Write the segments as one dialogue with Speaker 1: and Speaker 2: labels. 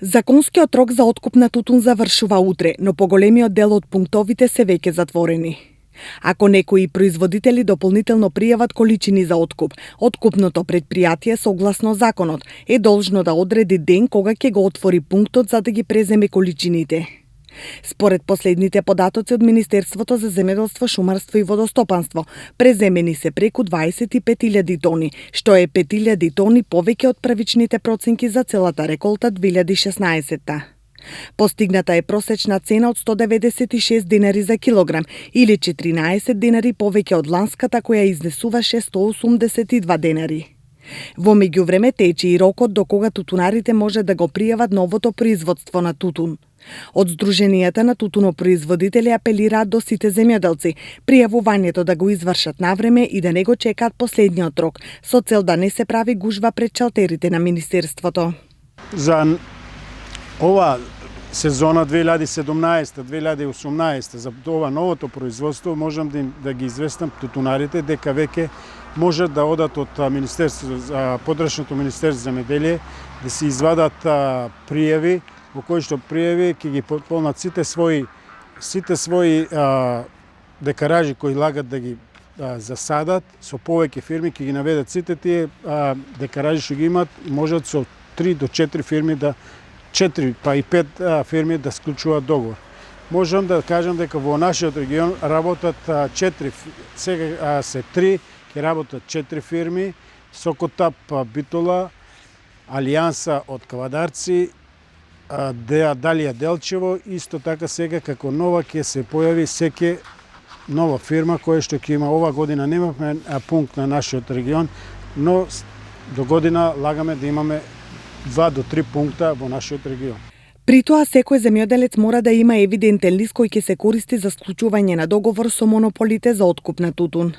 Speaker 1: Законскиот рок за откуп на тутун завршува утре, но поголемиот дел од пунктовите се веќе затворени. Ако некои производители дополнително пријават количини за откуп, откупното предпријатие согласно законот е должно да одреди ден кога ќе го отвори пунктот за да ги преземе количините. Според последните податоци од Министерството за земјоделство, шумарство и водостопанство, преземени се преку 25.000 тони, што е 5.000 тони повеќе од правичните проценки за целата реколта 2016. Постигната е просечна цена од 196 денари за килограм или 14 денари повеќе од ланската која изнесуваше 182 денари. Во меѓувреме тече и рокот до кога тутунарите може да го пријават новото производство на тутун. Од Сдруженијата на тутунопроизводители апелираат до сите земјоделци пријавувањето да го извршат навреме и да не го чекаат последниот рок, со цел да не се прави гужва пред шалтерите на Министерството.
Speaker 2: За ова сезона 2017-2018 за ова новото производство можам да ги известам тутунарите дека веќе можат да одат од Министерството за подрачното Министерство за земјоделие да се извадат пријави во кои што пријави ќе ги потполнат сите своји декаражи кои лагат да ги засадат со повеќе фирми, ќе ги наведат сите тие декаражи што ги имат, можат со 3 до 4 фирми 4 па и 5 фирми да склучуваат договор. Можам да кажам дека во нашиот регион работат 4, сега се 3, ќе работат 4 фирми, Сокотап Битола, Алијанса од Кавадарци, Далија Делчево, исто така сега како нова ќе се појави Секе, нова фирма која што ќе има ова година. Немавме пункт на нашиот регион, но до година лагаме да имаме 2 до 3 пункта во нашиот регион.
Speaker 1: При тоа секој земјоделец мора да има евидентен лист кој ќе се користи за склучување на договор со монополите за откуп на тутун.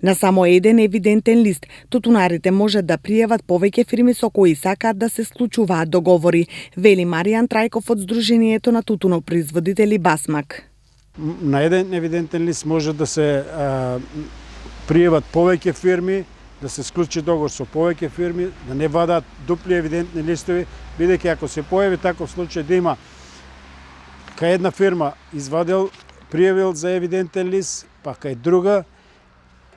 Speaker 1: На само еден евидентен лист, тутунарите можат да пријават повеќе фирми со кои сакаат да се склучуваат договори, вели Маријан Трајков од Сдруженијето на тутунопроизводители Басмак.
Speaker 2: На еден евидентен лист може да се пријават повеќе фирми, да се склучи договор со повеќе фирми, да не вадат дупли евидентни листови, бидејќи ако се појави таков случај да има кај една фирма пријавил за евидентен лист, па кај друга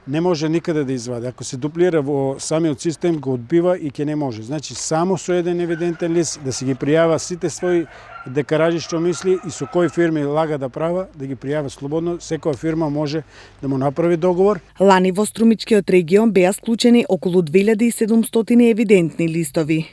Speaker 2: не може никаде да извади. Ако се дуплира во самиот систем, го одбива и ќе не може. Значи, само со еден евидентен лист да се ги пријава сите своји декаражи што мисли и со кои фирми лага да права, да ги пријава слободно. Секоја фирма може да му направи договор.
Speaker 1: Лани во Струмичкиот регион беа склучени околу 2700 евидентни листови.